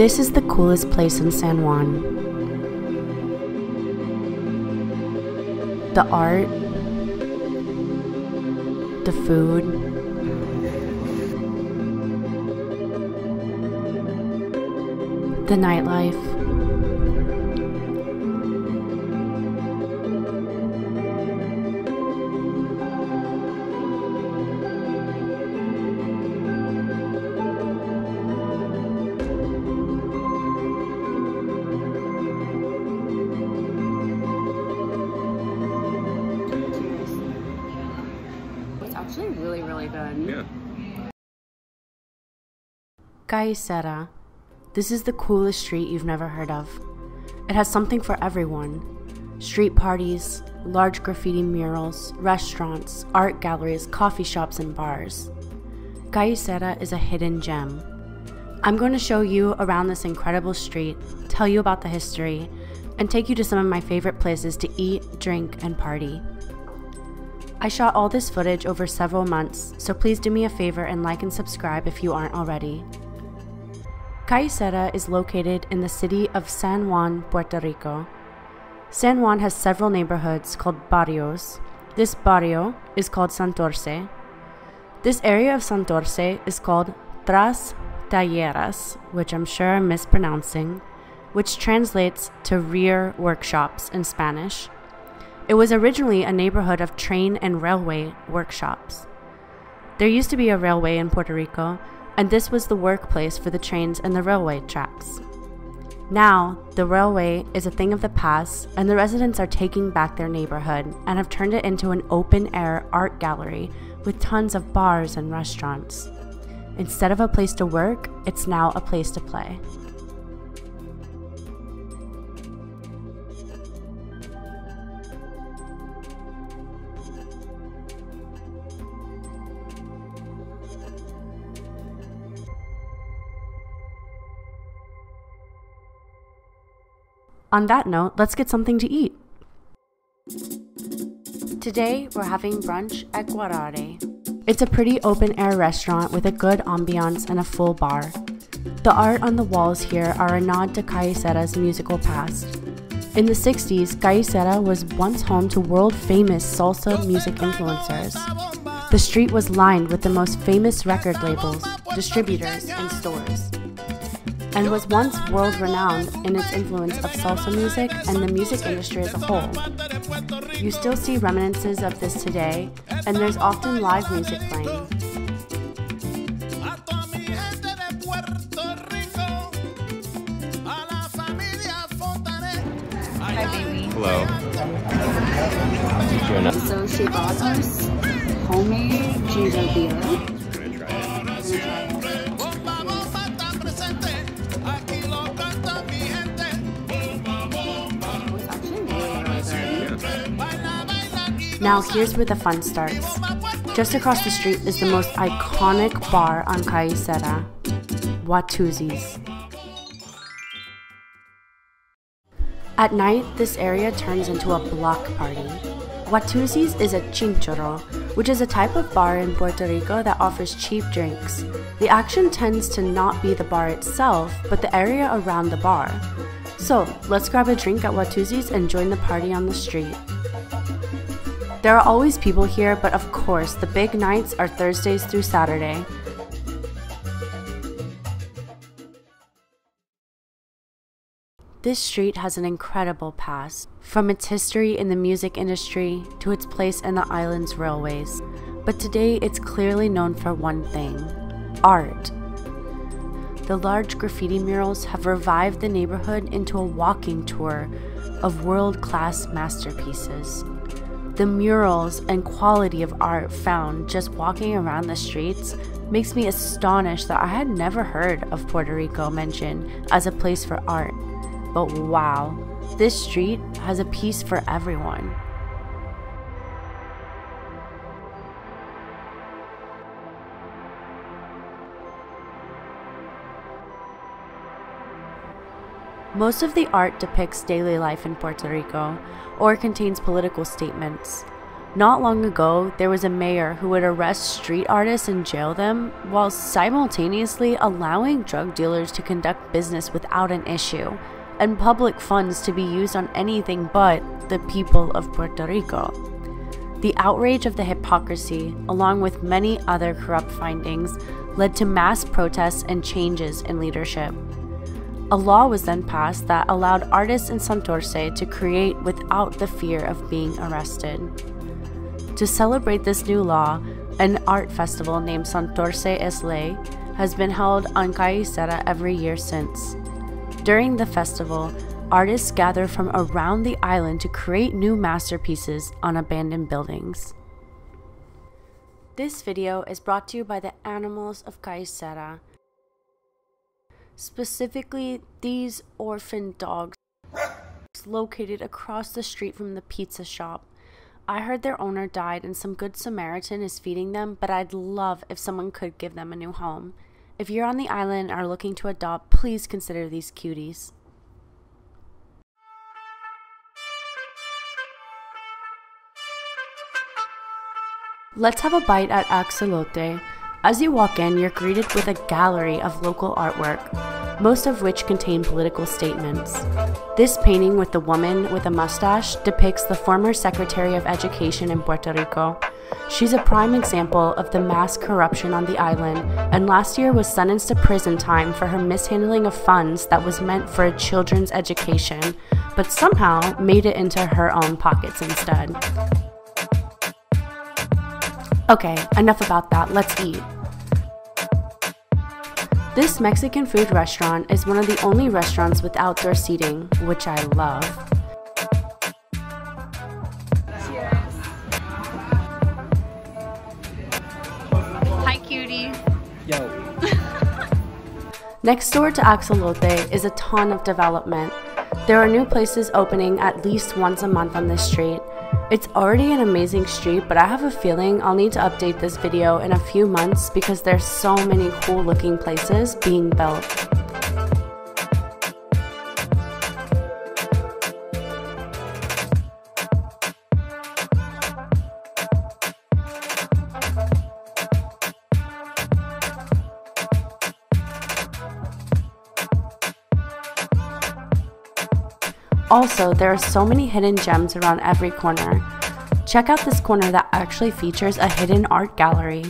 This is the coolest place in San Juan. The art, the food, the nightlife. Actually really good. Yeah. Calle Cerra. This is the coolest street you've never heard of. It has something for everyone. Street parties, large graffiti murals, restaurants, art galleries, coffee shops, and bars. Calle Cerra is a hidden gem. I'm going to show you around this incredible street, tell you about the history, and take you to some of my favorite places to eat, drink, and party. I shot all this footage over several months, so please do me a favor and like and subscribe if you aren't already. Calle Cerra is located in the city of San Juan, Puerto Rico. San Juan has several neighborhoods called barrios. This barrio is called Santurce. This area of Santurce is called Tras Talleras, which I'm sure I'm mispronouncing, which translates to rear workshops in Spanish. It was originally a neighborhood of train and railway workshops. There used to be a railway in Puerto Rico, and this was the workplace for the trains and the railway tracks. Now, the railway is a thing of the past, and the residents are taking back their neighborhood and have turned it into an open-air art gallery with tons of bars and restaurants. Instead of a place to work, it's now a place to play. On that note, let's get something to eat. Today, we're having brunch at Guararé. It's a pretty open-air restaurant with a good ambiance and a full bar. The art on the walls here are a nod to Calle Cerra's musical past. In the 60s, Calle Cerra was once home to world-famous salsa music influencers. The street was lined with the most famous record labels, distributors, and stores, and was once world-renowned in its influence of salsa music and the music industry as a whole. You still see reminiscences of this today, and there's often live music playing. Hi, baby. Hello. So she bought us homemade ginger beer. We're gonna try it. Now here's where the fun starts. Just across the street is the most iconic bar on Calle Cerra, Watusi's. At night, this area turns into a block party. Watusi's is a chinchorro, which is a type of bar in Puerto Rico that offers cheap drinks. The action tends to not be the bar itself, but the area around the bar. So, let's grab a drink at Watusi's and join the party on the street. There are always people here, but of course, the big nights are Thursdays through Saturday. This street has an incredible past, from its history in the music industry to its place in the island's railways. But today, it's clearly known for one thing: art. The large graffiti murals have revived the neighborhood into a walking tour of world-class masterpieces. The murals and quality of art found just walking around the streets makes me astonished that I had never heard of Puerto Rico mentioned as a place for art. But wow, this street has a piece for everyone. Most of the art depicts daily life in Puerto Rico or contains political statements. Not long ago, there was a mayor who would arrest street artists and jail them while simultaneously allowing drug dealers to conduct business without an issue, and public funds to be used on anything but the people of Puerto Rico. The outrage of the hypocrisy, along with many other corrupt findings, led to mass protests and changes in leadership. A law was then passed that allowed artists in Santurce to create without the fear of being arrested. To celebrate this new law, an art festival named Santurce es Ley has been held on Calle Cerra every year since. During the festival, artists gather from around the island to create new masterpieces on abandoned buildings. This video is brought to you by the animals of Calle Cerra, specifically these orphan dogs located across the street from the pizza shop. I heard their owner died and some good Samaritan is feeding them, but I'd love if someone could give them a new home. If you're on the island and are looking to adopt, please consider these cuties. Let's have a bite at Axolote. As you walk in, you're greeted with a gallery of local artwork, most of which contain political statements. This painting with the woman with a mustache depicts the former Secretary of Education in Puerto Rico. She's a prime example of the mass corruption on the island, and last year was sentenced to prison time for her mishandling of funds that was meant for a children's education, but somehow made it into her own pockets instead. Okay, enough about that, let's eat. This Mexican food restaurant is one of the only restaurants with outdoor seating, which I love. Cheers. Hi, cutie. Yo. Next door to Axolote is a ton of development. There are new places opening at least once a month on this street. It's already an amazing street, but I have a feeling I'll need to update this video in a few months because there's so many cool looking places being built. Also, there are so many hidden gems around every corner. Check out this corner that actually features a hidden art gallery.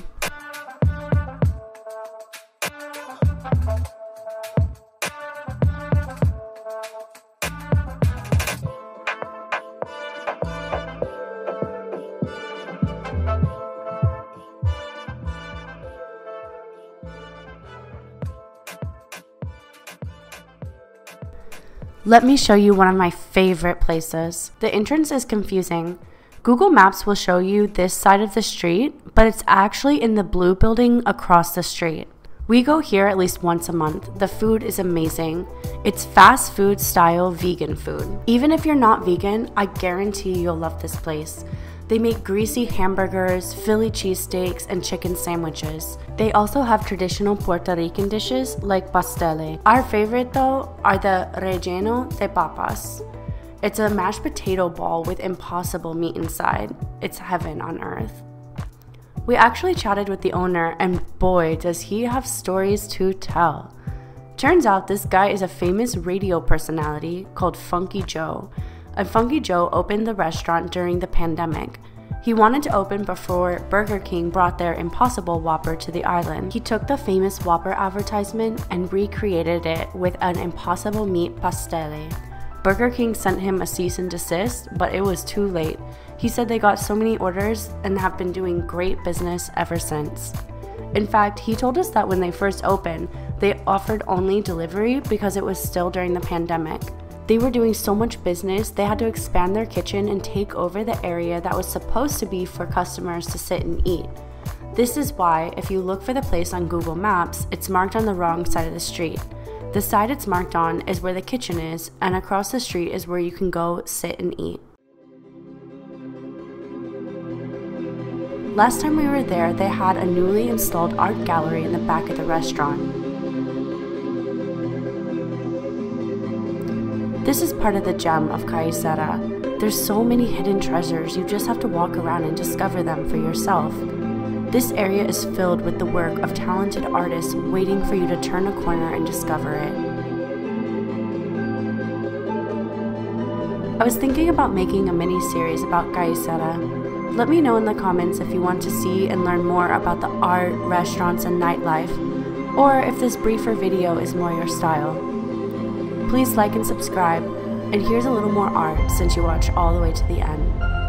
Let me show you one of my favorite places. The entrance is confusing. Google Maps will show you this side of the street, but it's actually in the blue building across the street. We go here at least once a month. The food is amazing. It's fast food style vegan food. Even if you're not vegan, I guarantee you'll love this place. They make greasy hamburgers, Philly cheesesteaks, and chicken sandwiches. They also have traditional Puerto Rican dishes like pastele. Our favorite though are the relleno de papas. It's a mashed potato ball with impossible meat inside. It's heaven on earth. We actually chatted with the owner, and boy does he have stories to tell. Turns out this guy is a famous radio personality called Funky Joe. And Funky Joe opened the restaurant during the pandemic. He wanted to open before Burger King brought their Impossible Whopper to the island. He took the famous Whopper advertisement and recreated it with an impossible meat pastele. Burger King sent him a cease and desist, but it was too late. He said they got so many orders and have been doing great business ever since. In fact, he told us that when they first opened, they offered only delivery because it was still during the pandemic. They were doing so much business, they had to expand their kitchen and take over the area that was supposed to be for customers to sit and eat. This is why, if you look for the place on Google Maps, it's marked on the wrong side of the street. The side it's marked on is where the kitchen is, and across the street is where you can go sit and eat. Last time we were there, they had a newly installed art gallery in the back of the restaurant. This is part of the gem of Calle Cerra. There's so many hidden treasures, you just have to walk around and discover them for yourself. This area is filled with the work of talented artists waiting for you to turn a corner and discover it. I was thinking about making a mini-series about Calle Cerra. Let me know in the comments if you want to see and learn more about the art, restaurants, and nightlife, or if this briefer video is more your style. Please like and subscribe, and here's a little more art since you watched all the way to the end.